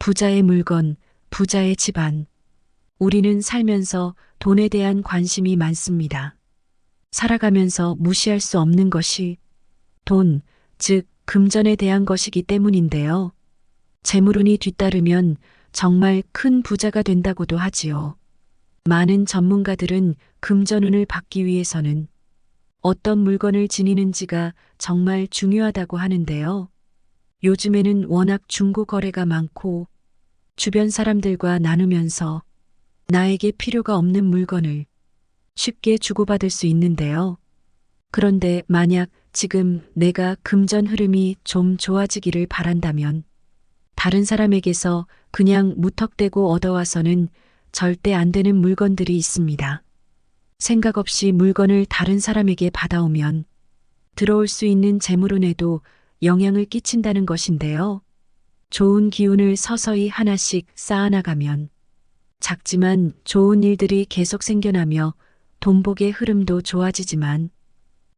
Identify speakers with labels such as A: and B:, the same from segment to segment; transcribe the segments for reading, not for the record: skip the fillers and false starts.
A: 부자의 물건, 부자의 집안. 우리는 살면서 돈에 대한 관심이 많습니다. 살아가면서 무시할 수 없는 것이 돈, 즉 금전에 대한 것이기 때문인데요. 재물운이 뒤따르면 정말 큰 부자가 된다고도 하지요. 많은 전문가들은 금전운을 받기 위해서는 어떤 물건을 지니는지가 정말 중요하다고 하는데요. 요즘에는 워낙 중고 거래가 많고 주변 사람들과 나누면서 나에게 필요가 없는 물건을 쉽게 주고받을 수 있는데요. 그런데 만약 지금 내가 금전 흐름이 좀 좋아지기를 바란다면 다른 사람에게서 그냥 무턱대고 얻어와서는 절대 안 되는 물건들이 있습니다. 생각 없이 물건을 다른 사람에게 받아오면 들어올 수 있는 재물운에도 영향을 끼친다는 것인데요. 좋은 기운을 서서히 하나씩 쌓아나가면 작지만 좋은 일들이 계속 생겨나며 돈복의 흐름도 좋아지지만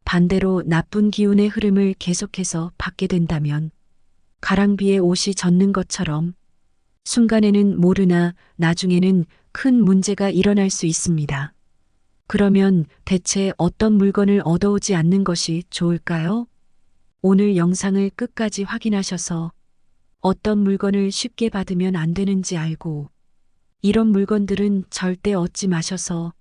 A: 반대로 나쁜 기운의 흐름을 계속해서 받게 된다면 가랑비에 옷이 젖는 것처럼 순간에는 모르나 나중에는 큰 문제가 일어날 수 있습니다. 그러면 대체 어떤 물건을 얻어오지 않는 것이 좋을까요? 오늘 영상을 끝까지 확인하셔서 어떤 물건을 쉽게 받으면 안 되는지 알고 이런 물건들은 절대 얻지 마셔서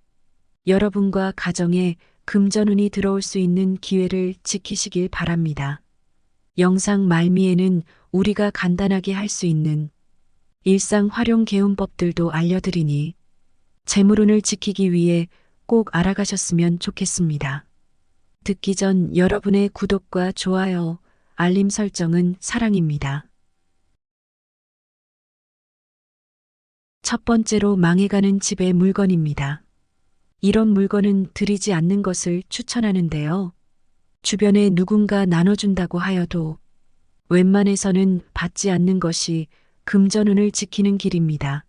A: 여러분과 가정에 금전운이 들어올 수 있는 기회를 지키시길 바랍니다. 영상 말미에는 우리가 간단하게 할 수 있는 일상 활용 개운법들도 알려드리니 재물운을 지키기 위해 꼭 알아가셨으면 좋겠습니다. 듣기 전 여러분의 구독과 좋아요, 알림 설정은 사랑입니다. 첫 번째로 망해가는 집의 물건입니다. 이런 물건은 드리지 않는 것을 추천하는데요. 주변에 누군가 나눠준다고 하여도 웬만해서는 받지 않는 것이 금전운을 지키는 길입니다.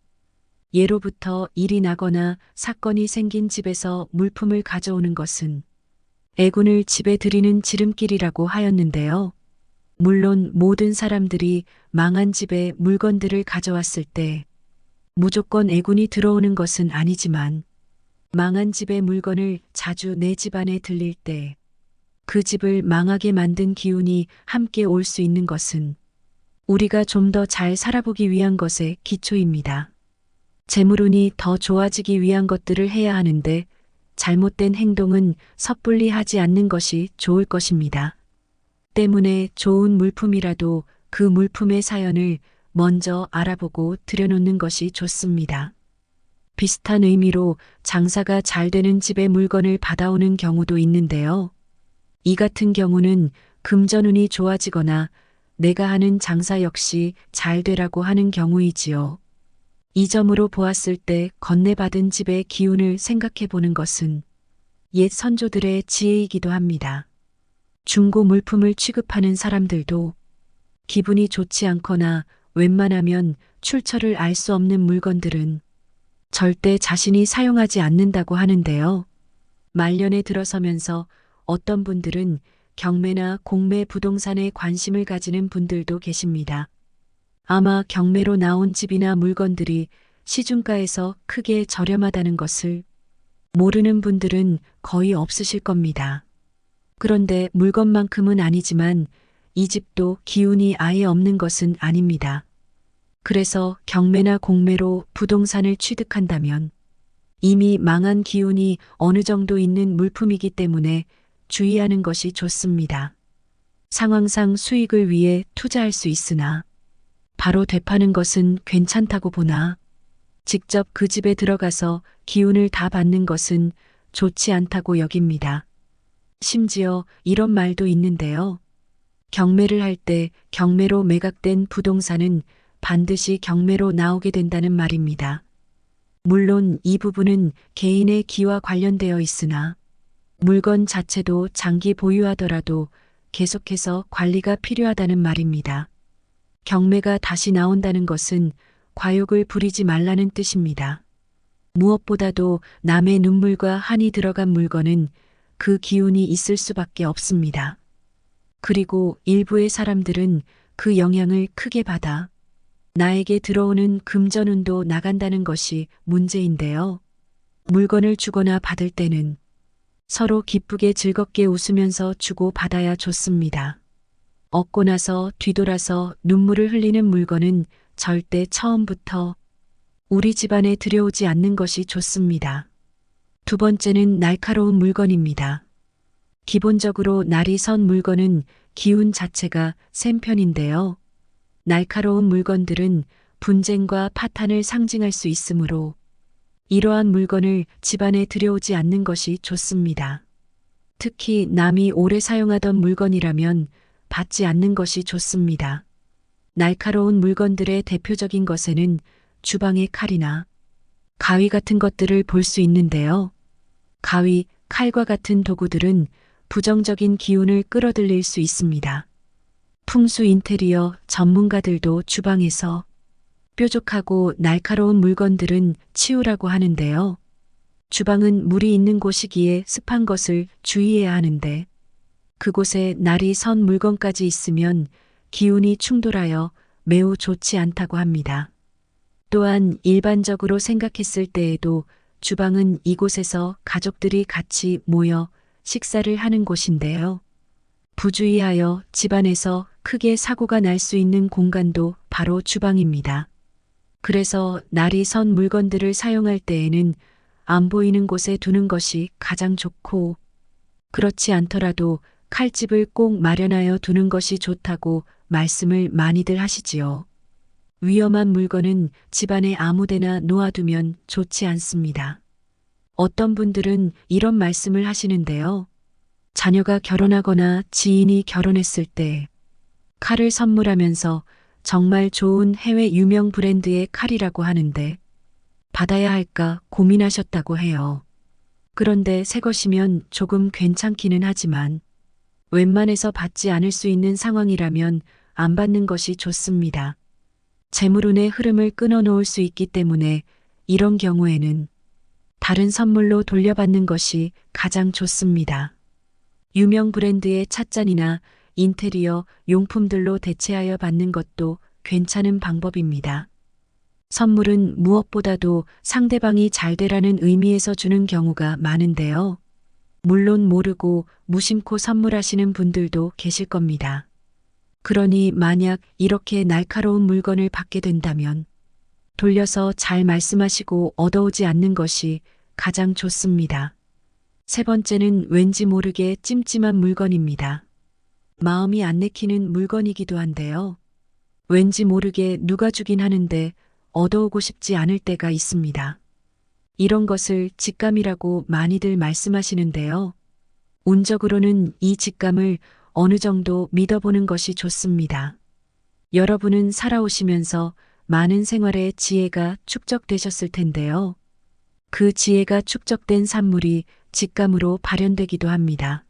A: 예로부터 일이 나거나 사건이 생긴 집에서 물품을 가져오는 것은 애군을 집에 들이는 지름길이라고 하였는데요. 물론 모든 사람들이 망한 집에 물건들을 가져왔을 때 무조건 애군이 들어오는 것은 아니지만 망한 집의 물건을 자주 내 집안에 들릴 때 그 집을 망하게 만든 기운이 함께 올 수 있는 것은 우리가 좀 더 잘 살아보기 위한 것의 기초입니다. 재물운이 더 좋아지기 위한 것들을 해야 하는데 잘못된 행동은 섣불리 하지 않는 것이 좋을 것입니다. 때문에 좋은 물품이라도 그 물품의 사연을 먼저 알아보고 들여놓는 것이 좋습니다. 비슷한 의미로 장사가 잘 되는 집의 물건을 받아오는 경우도 있는데요. 이 같은 경우는 금전운이 좋아지거나 내가 하는 장사 역시 잘 되라고 하는 경우이지요. 이 점으로 보았을 때 건네받은 집의 기운을 생각해 보는 것은 옛 선조들의 지혜이기도 합니다. 중고 물품을 취급하는 사람들도 기분이 좋지 않거나 웬만하면 출처를 알 수 없는 물건들은 절대 자신이 사용하지 않는다고 하는데요. 말년에 들어서면서 어떤 분들은 경매나 공매 부동산에 관심을 가지는 분들도 계십니다. 아마 경매로 나온 집이나 물건들이 시중가에서 크게 저렴하다는 것을 모르는 분들은 거의 없으실 겁니다. 그런데 물건만큼은 아니지만 이 집도 기운이 아예 없는 것은 아닙니다. 그래서 경매나 공매로 부동산을 취득한다면 이미 망한 기운이 어느 정도 있는 물품이기 때문에 주의하는 것이 좋습니다. 상황상 수익을 위해 투자할 수 있으나 바로 되파는 것은 괜찮다고 보나 직접 그 집에 들어가서 기운을 다 받는 것은 좋지 않다고 여깁니다. 심지어 이런 말도 있는데요. 경매를 할 때 경매로 매각된 부동산은 반드시 경매로 나오게 된다는 말입니다. 물론 이 부분은 개인의 기와 관련되어 있으나 물건 자체도 장기 보유하더라도 계속해서 관리가 필요하다는 말입니다. 경매가 다시 나온다는 것은 과욕을 부리지 말라는 뜻입니다. 무엇보다도 남의 눈물과 한이 들어간 물건은 그 기운이 있을 수밖에 없습니다. 그리고 일부의 사람들은 그 영향을 크게 받아 나에게 들어오는 금전운도 나간다는 것이 문제인데요. 물건을 주거나 받을 때는 서로 기쁘게 즐겁게 웃으면서 주고 받아야 좋습니다. 얻고 나서 뒤돌아서 눈물을 흘리는 물건은 절대 처음부터 우리 집안에 들여오지 않는 것이 좋습니다. 두 번째는 날카로운 물건입니다. 기본적으로 날이 선 물건은 기운 자체가 센 편인데요. 날카로운 물건들은 분쟁과 파탄을 상징할 수 있으므로 이러한 물건을 집안에 들여오지 않는 것이 좋습니다. 특히 남이 오래 사용하던 물건이라면 받지 않는 것이 좋습니다. 날카로운 물건들의 대표적인 것에는 주방의 칼이나 가위 같은 것들을 볼 수 있는데요. 가위, 칼과 같은 도구들은 부정적인 기운을 끌어들일 수 있습니다. 풍수 인테리어 전문가들도 주방에서 뾰족하고 날카로운 물건들은 치우라고 하는데요. 주방은 물이 있는 곳이기에 습한 것을 주의해야 하는데 그곳에 날이 선 물건까지 있으면 기운이 충돌하여 매우 좋지 않다고 합니다. 또한 일반적으로 생각했을 때에도 주방은 이곳에서 가족들이 같이 모여 식사를 하는 곳인데요. 부주의하여 집안에서 크게 사고가 날 수 있는 공간도 바로 주방입니다. 그래서 날이 선 물건들을 사용할 때에는 안 보이는 곳에 두는 것이 가장 좋고, 그렇지 않더라도 칼집을 꼭 마련하여 두는 것이 좋다고 말씀을 많이들 하시지요. 위험한 물건은 집안에 아무데나 놓아두면 좋지 않습니다. 어떤 분들은 이런 말씀을 하시는데요. 자녀가 결혼하거나 지인이 결혼했을 때 칼을 선물하면서 정말 좋은 해외 유명 브랜드의 칼이라고 하는데 받아야 할까 고민하셨다고 해요. 그런데 새 것이면 조금 괜찮기는 하지만 웬만해서 받지 않을 수 있는 상황이라면 안 받는 것이 좋습니다. 재물운의 흐름을 끊어놓을 수 있기 때문에 이런 경우에는 다른 선물로 돌려받는 것이 가장 좋습니다. 유명 브랜드의 찻잔이나 인테리어 용품들로 대체하여 받는 것도 괜찮은 방법입니다. 선물은 무엇보다도 상대방이 잘 되라는 의미에서 주는 경우가 많은데요. 물론 모르고 무심코 선물하시는 분들도 계실 겁니다. 그러니 만약 이렇게 날카로운 물건을 받게 된다면 돌려서 잘 말씀하시고 얻어오지 않는 것이 가장 좋습니다. 세 번째는 왠지 모르게 찜찜한 물건입니다. 마음이 안 내키는 물건이기도 한데요. 왠지 모르게 누가 주긴 하는데 얻어오고 싶지 않을 때가 있습니다. 이런 것을 직감이라고 많이들 말씀하시는데요. 운적으로는 이 직감을 어느 정도 믿어보는 것이 좋습니다. 여러분은 살아오시면서 많은 생활의 지혜가 축적되셨을 텐데요. 그 지혜가 축적된 산물이 직감으로 발현되기도 합니다.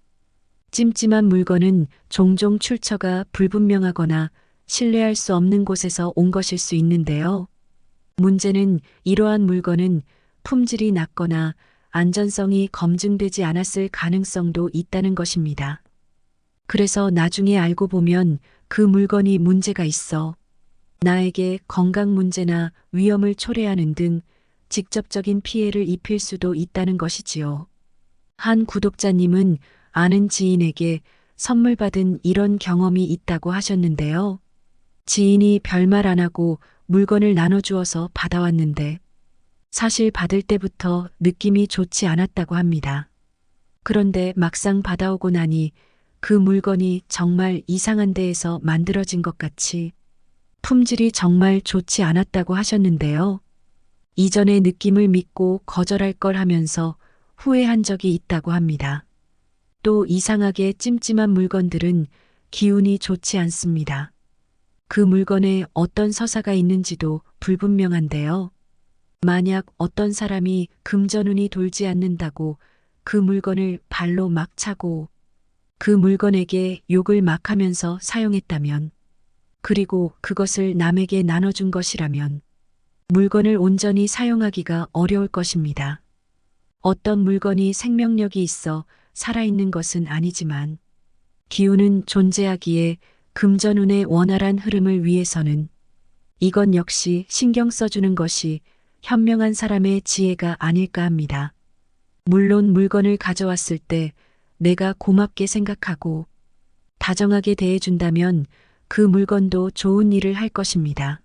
A: 찜찜한 물건은 종종 출처가 불분명하거나 신뢰할 수 없는 곳에서 온 것일 수 있는데요. 문제는 이러한 물건은 품질이 낮거나 안전성이 검증되지 않았을 가능성도 있다는 것입니다. 그래서 나중에 알고 보면 그 물건이 문제가 있어 나에게 건강 문제나 위험을 초래하는 등 직접적인 피해를 입힐 수도 있다는 것이지요. 한 구독자님은 아는 지인에게 선물 받은 이런 경험이 있다고 하셨는데요. 지인이 별말 안 하고 물건을 나눠주어서 받아왔는데 사실 받을 때부터 느낌이 좋지 않았다고 합니다. 그런데 막상 받아오고 나니 그 물건이 정말 이상한 데에서 만들어진 것 같이 품질이 정말 좋지 않았다고 하셨는데요. 이전의 느낌을 믿고 거절할 걸 하면서 후회한 적이 있다고 합니다. 또 이상하게 찜찜한 물건들은 기운이 좋지 않습니다. 그 물건에 어떤 서사가 있는지도 불분명한데요. 만약 어떤 사람이 금전운이 돌지 않는다고 그 물건을 발로 막 차고 그 물건에게 욕을 막 하면서 사용했다면, 그리고 그것을 남에게 나눠준 것이라면 물건을 온전히 사용하기가 어려울 것입니다. 어떤 물건이 생명력이 있어 살아있는 것은 아니지만 기운은 존재하기에 금전운의 원활한 흐름을 위해서는 이건 역시 신경 써주는 것이 현명한 사람의 지혜가 아닐까 합니다. 물론 물건을 가져왔을 때 내가 고맙게 생각하고 다정하게 대해준다면 그 물건도 좋은 일을 할 것입니다.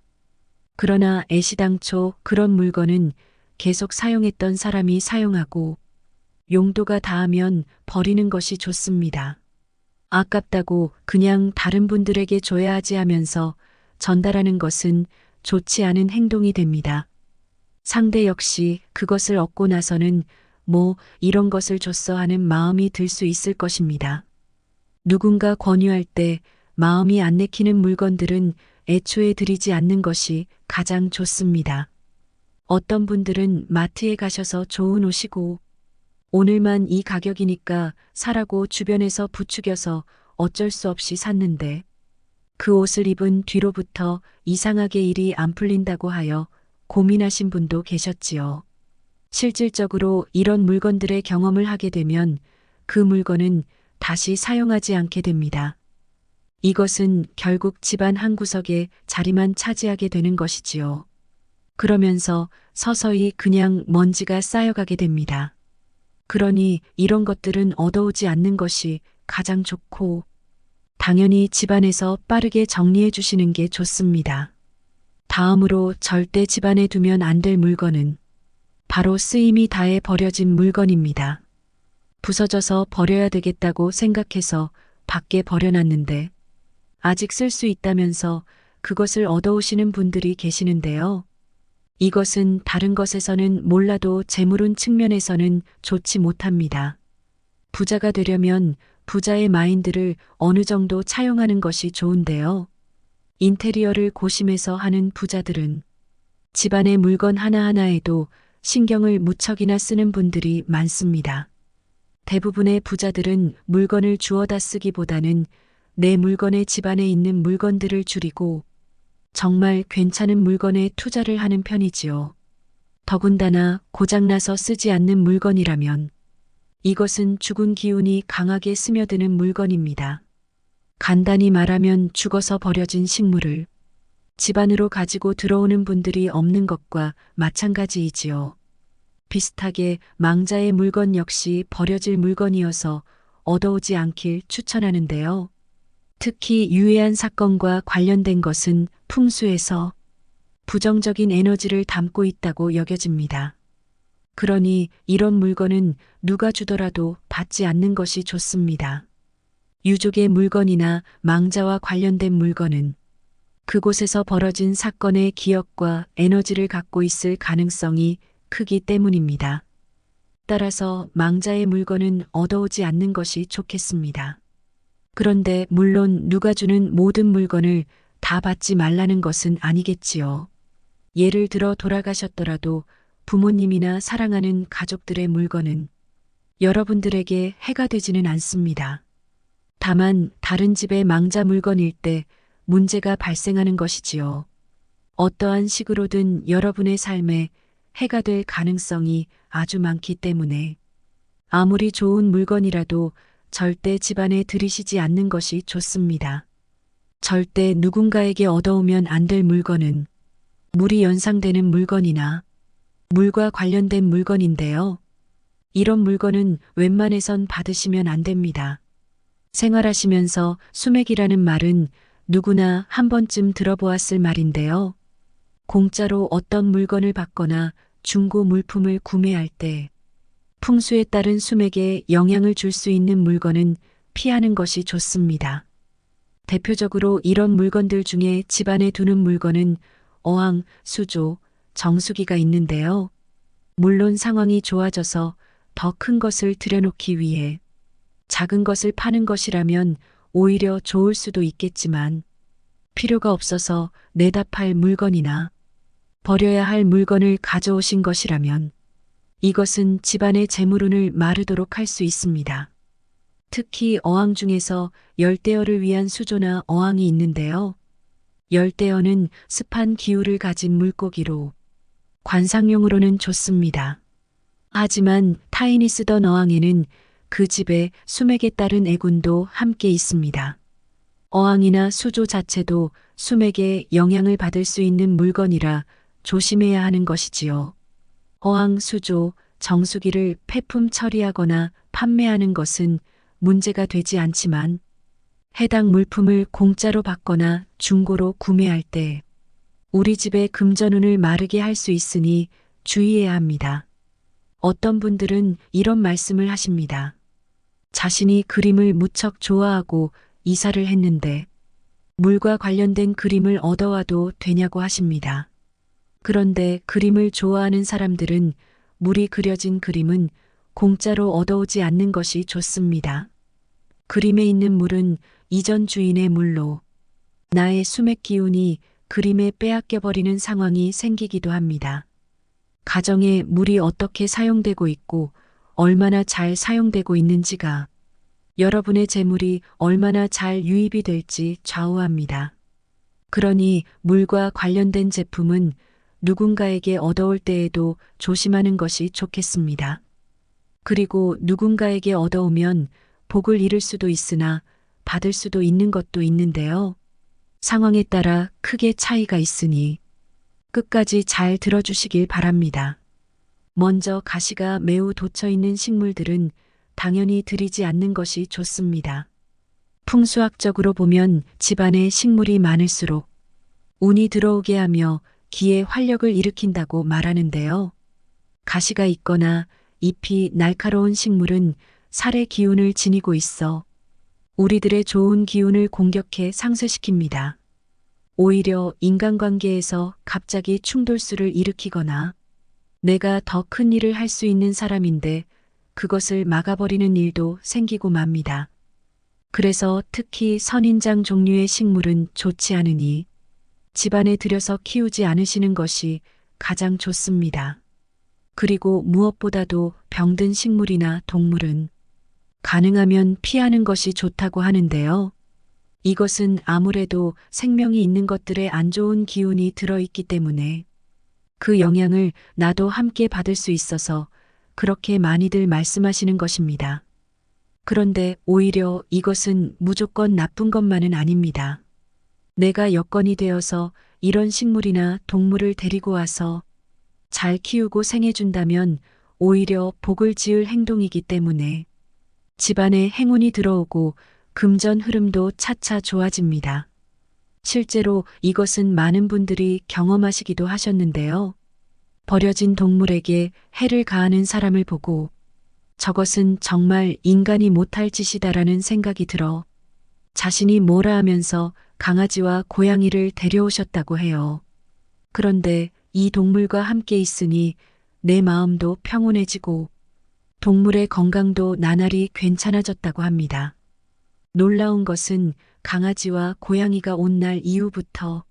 A: 그러나 애시당초 그런 물건은 계속 사용했던 사람이 사용하고 용도가 다하면 버리는 것이 좋습니다. 아깝다고 그냥 다른 분들에게 줘야 하지 하면서 전달하는 것은 좋지 않은 행동이 됩니다. 상대 역시 그것을 얻고 나서는 뭐 이런 것을 줬어 하는 마음이 들 수 있을 것입니다. 누군가 권유할 때 마음이 안 내키는 물건들은 애초에 드리지 않는 것이 가장 좋습니다. 어떤 분들은 마트에 가셔서 좋은 옷이고 오늘만 이 가격이니까 사라고 주변에서 부추겨서 어쩔 수 없이 샀는데 그 옷을 입은 뒤로부터 이상하게 일이 안 풀린다고 하여 고민하신 분도 계셨지요. 실질적으로 이런 물건들의 경험을 하게 되면 그 물건은 다시 사용하지 않게 됩니다. 이것은 결국 집안 한 구석에 자리만 차지하게 되는 것이지요. 그러면서 서서히 그냥 먼지가 쌓여가게 됩니다. 그러니 이런 것들은 얻어오지 않는 것이 가장 좋고 당연히 집안에서 빠르게 정리해 주시는 게 좋습니다. 다음으로 절대 집안에 두면 안 될 물건은 바로 쓰임이 다해 버려진 물건입니다. 부서져서 버려야 되겠다고 생각해서 밖에 버려놨는데 아직 쓸 수 있다면서 그것을 얻어오시는 분들이 계시는데요. 이것은 다른 것에서는 몰라도 재물운 측면에서는 좋지 못합니다. 부자가 되려면 부자의 마인드를 어느 정도 차용하는 것이 좋은데요. 인테리어를 고심해서 하는 부자들은 집안의 물건 하나하나에도 신경을 무척이나 쓰는 분들이 많습니다. 대부분의 부자들은 물건을 주워다 쓰기보다는 내 물건의 집안에 있는 물건들을 줄이고 정말 괜찮은 물건에 투자를 하는 편이지요. 더군다나 고장나서 쓰지 않는 물건이라면 이것은 죽은 기운이 강하게 스며드는 물건입니다. 간단히 말하면 죽어서 버려진 식물을 집안으로 가지고 들어오는 분들이 없는 것과 마찬가지이지요. 비슷하게 망자의 물건 역시 버려질 물건이어서 얻어오지 않길 추천하는데요. 특히 유해한 사건과 관련된 것은 풍수에서 부정적인 에너지를 담고 있다고 여겨집니다. 그러니 이런 물건은 누가 주더라도 받지 않는 것이 좋습니다. 유족의 물건이나 망자와 관련된 물건은 그곳에서 벌어진 사건의 기억과 에너지를 갖고 있을 가능성이 크기 때문입니다. 따라서 망자의 물건은 얻어오지 않는 것이 좋겠습니다. 그런데 물론 누가 주는 모든 물건을 다 받지 말라는 것은 아니겠지요. 예를 들어 돌아가셨더라도 부모님이나 사랑하는 가족들의 물건은 여러분들에게 해가 되지는 않습니다. 다만 다른 집의 망자 물건일 때 문제가 발생하는 것이지요. 어떠한 식으로든 여러분의 삶에 해가 될 가능성이 아주 많기 때문에 아무리 좋은 물건이라도 절대 집안에 들이시지 않는 것이 좋습니다. 절대 누군가에게 얻어오면 안 될 물건은 물이 연상되는 물건이나 물과 관련된 물건인데요. 이런 물건은 웬만해선 받으시면 안 됩니다. 생활하시면서 수맥이라는 말은 누구나 한 번쯤 들어보았을 말인데요. 공짜로 어떤 물건을 받거나 중고 물품을 구매할 때 풍수에 따른 수맥에 영향을 줄 수 있는 물건은 피하는 것이 좋습니다. 대표적으로 이런 물건들 중에 집안에 두는 물건은 어항, 수조, 정수기가 있는데요. 물론 상황이 좋아져서 더 큰 것을 들여놓기 위해 작은 것을 파는 것이라면 오히려 좋을 수도 있겠지만 필요가 없어서 내다 팔 물건이나 버려야 할 물건을 가져오신 것이라면 이것은 집안의 재물운을 마르도록 할 수 있습니다. 특히 어항 중에서 열대어를 위한 수조나 어항이 있는데요. 열대어는 습한 기후를 가진 물고기로 관상용으로는 좋습니다. 하지만 타인이 쓰던 어항에는 그 집의 수맥에 따른 애군도 함께 있습니다. 어항이나 수조 자체도 숨에게 영향을 받을 수 있는 물건이라 조심해야 하는 것이지요. 어항, 수조, 정수기를 폐품 처리하거나 판매하는 것은 문제가 되지 않지만 해당 물품을 공짜로 받거나 중고로 구매할 때 우리 집의 금전운을 마르게 할 수 있으니 주의해야 합니다. 어떤 분들은 이런 말씀을 하십니다. 자신이 그림을 무척 좋아하고 이사를 했는데 물과 관련된 그림을 얻어와도 되냐고 하십니다. 그런데 그림을 좋아하는 사람들은 물이 그려진 그림은 공짜로 얻어오지 않는 것이 좋습니다. 그림에 있는 물은 이전 주인의 물로 나의 수맥 기운이 그림에 빼앗겨버리는 상황이 생기기도 합니다. 가정에 물이 어떻게 사용되고 있고 얼마나 잘 사용되고 있는지가 여러분의 재물이 얼마나 잘 유입이 될지 좌우합니다. 그러니 물과 관련된 제품은 누군가에게 얻어올 때에도 조심하는 것이 좋겠습니다. 그리고 누군가에게 얻어오면 복을 잃을 수도 있으나 받을 수도 있는 것도 있는데요. 상황에 따라 크게 차이가 있으니 끝까지 잘 들어주시길 바랍니다. 먼저 가시가 매우 돋쳐 있는 식물들은 당연히 들이지 않는 것이 좋습니다. 풍수학적으로 보면 집안에 식물이 많을수록 운이 들어오게 하며 기에 활력을 일으킨다고 말하는데요. 가시가 있거나 잎이 날카로운 식물은 살의 기운을 지니고 있어 우리들의 좋은 기운을 공격해 상쇄시킵니다. 오히려 인간관계에서 갑자기 충돌수를 일으키거나 내가 더 큰 일을 할 수 있는 사람인데 그것을 막아버리는 일도 생기고 맙니다. 그래서 특히 선인장 종류의 식물은 좋지 않으니 집안에 들여서 키우지 않으시는 것이 가장 좋습니다. 그리고 무엇보다도 병든 식물이나 동물은 가능하면 피하는 것이 좋다고 하는데요. 이것은 아무래도 생명이 있는 것들에 안 좋은 기운이 들어있기 때문에 그 영향을 나도 함께 받을 수 있어서 그렇게 많이들 말씀하시는 것입니다. 그런데 오히려 이것은 무조건 나쁜 것만은 아닙니다. 내가 여건이 되어서 이런 식물이나 동물을 데리고 와서 잘 키우고 생해준다면 오히려 복을 지을 행동이기 때문에 집안에 행운이 들어오고 금전 흐름도 차차 좋아집니다. 실제로 이것은 많은 분들이 경험하시기도 하셨는데요. 버려진 동물에게 해를 가하는 사람을 보고 저것은 정말 인간이 못할 짓이다라는 생각이 들어 자신이 뭐라 하면서 강아지와 고양이를 데려오셨다고 해요. 그런데 이 동물과 함께 있으니 내 마음도 평온해지고 동물의 건강도 나날이 괜찮아졌다고 합니다. 놀라운 것은 강아지와 고양이가 온 날 이후부터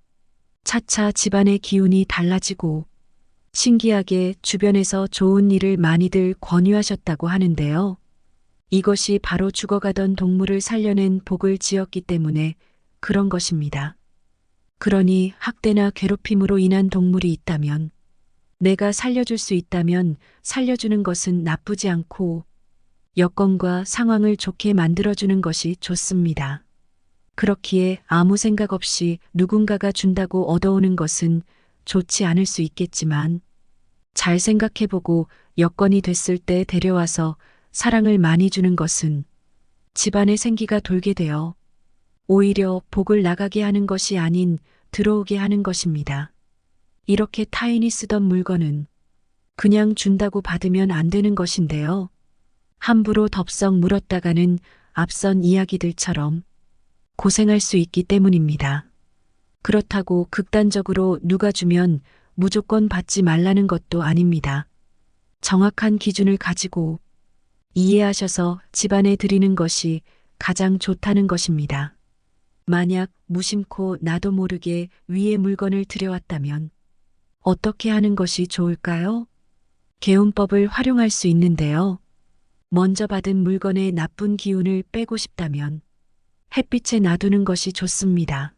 A: 차차 집안의 기운이 달라지고 신기하게 주변에서 좋은 일을 많이들 권유하셨다고 하는데요. 이것이 바로 죽어가던 동물을 살려낸 복을 지었기 때문에 그런 것입니다. 그러니 학대나 괴롭힘으로 인한 동물이 있다면 내가 살려줄 수 있다면 살려주는 것은 나쁘지 않고 여건과 상황을 좋게 만들어주는 것이 좋습니다. 그렇기에 아무 생각 없이 누군가가 준다고 얻어오는 것은 좋지 않을 수 있겠지만 잘 생각해보고 여건이 됐을 때 데려와서 사랑을 많이 주는 것은 집안에 생기가 돌게 되어 오히려 복을 나가게 하는 것이 아닌 들어오게 하는 것입니다. 이렇게 타인이 쓰던 물건은 그냥 준다고 받으면 안 되는 것인데요. 함부로 덥석 물었다가는 앞선 이야기들처럼 고생할 수 있기 때문입니다. 그렇다고 극단적으로 누가 주면 무조건 받지 말라는 것도 아닙니다. 정확한 기준을 가지고 이해하셔서 집안에 드리는 것이 가장 좋다는 것입니다. 만약 무심코 나도 모르게 위에 물건을 들여왔다면 어떻게 하는 것이 좋을까요? 개운법을 활용할 수 있는데요. 먼저 받은 물건의 나쁜 기운을 빼고 싶다면 햇빛에 놔두는 것이 좋습니다.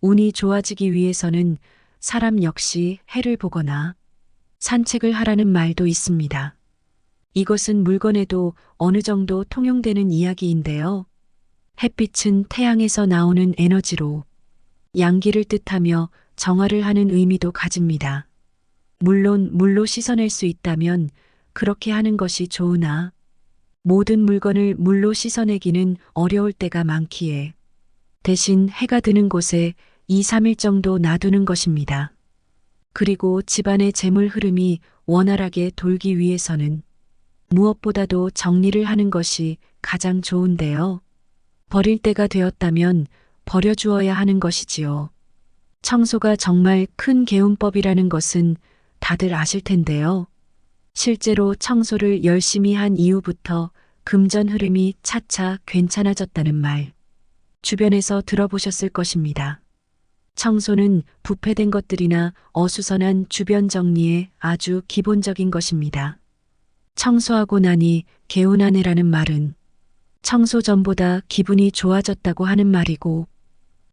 A: 운이 좋아지기 위해서는 사람 역시 해를 보거나 산책을 하라는 말도 있습니다. 이것은 물건에도 어느 정도 통용되는 이야기인데요. 햇빛은 태양에서 나오는 에너지로 양기를 뜻하며 정화를 하는 의미도 가집니다. 물론 물로 씻어낼 수 있다면 그렇게 하는 것이 좋으나 모든 물건을 물로 씻어내기는 어려울 때가 많기에 대신 해가 드는 곳에 2, 3일 정도 놔두는 것입니다. 그리고 집안의 재물 흐름이 원활하게 돌기 위해서는 무엇보다도 정리를 하는 것이 가장 좋은데요. 버릴 때가 되었다면 버려주어야 하는 것이지요. 청소가 정말 큰 개운법이라는 것은 다들 아실 텐데요. 실제로 청소를 열심히 한 이후부터 금전 흐름이 차차 괜찮아졌다는 말, 주변에서 들어보셨을 것입니다. 청소는 부패된 것들이나 어수선한 주변 정리의 아주 기본적인 것입니다. 청소하고 나니 개운하네라는 말은 청소 전보다 기분이 좋아졌다고 하는 말이고,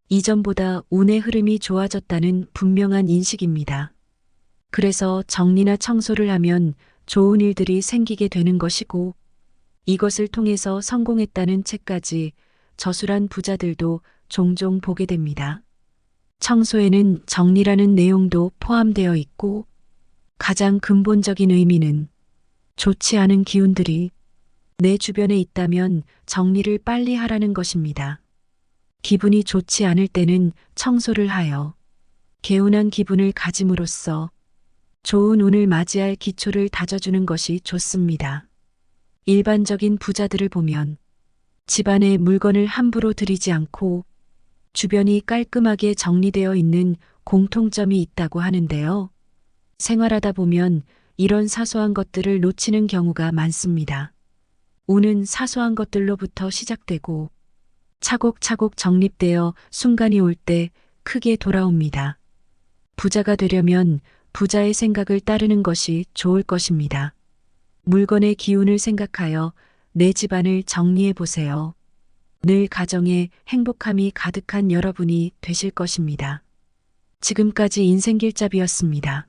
A: 이전보다 운의 흐름이 좋아졌다는 분명한 인식입니다. 그래서 정리나 청소를 하면 좋은 일들이 생기게 되는 것이고, 이것을 통해서 성공했다는 책까지 저술한 부자들도 종종 보게 됩니다. 청소에는 정리라는 내용도 포함되어 있고, 가장 근본적인 의미는 좋지 않은 기운들이 내 주변에 있다면 정리를 빨리 하라는 것입니다. 기분이 좋지 않을 때는 청소를 하여 개운한 기분을 가짐으로써 좋은 운을 맞이할 기초를 다져주는 것이 좋습니다. 일반적인 부자들을 보면 집안에 물건을 함부로 들이지 않고 주변이 깔끔하게 정리되어 있는 공통점이 있다고 하는데요. 생활하다 보면 이런 사소한 것들을 놓치는 경우가 많습니다. 운은 사소한 것들로부터 시작되고 차곡차곡 정립되어 순간이 올 때 크게 돌아옵니다. 부자가 되려면 부자의 생각을 따르는 것이 좋을 것입니다. 물건의 기운을 생각하여 내 집안을 정리해 보세요. 늘 가정에 행복함이 가득한 여러분이 되실 것입니다. 지금까지 인생길잡이였습니다.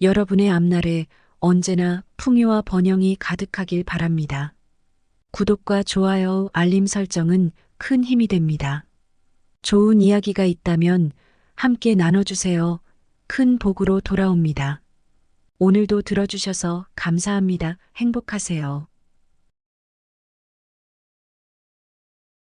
A: 여러분의 앞날에 언제나 풍요와 번영이 가득하길 바랍니다. 구독과 좋아요, 알림 설정은 큰 힘이 됩니다. 좋은 이야기가 있다면 함께 나눠주세요. 큰 복으로 돌아옵니다. 오늘도 들어주셔서 감사합니다. 행복하세요.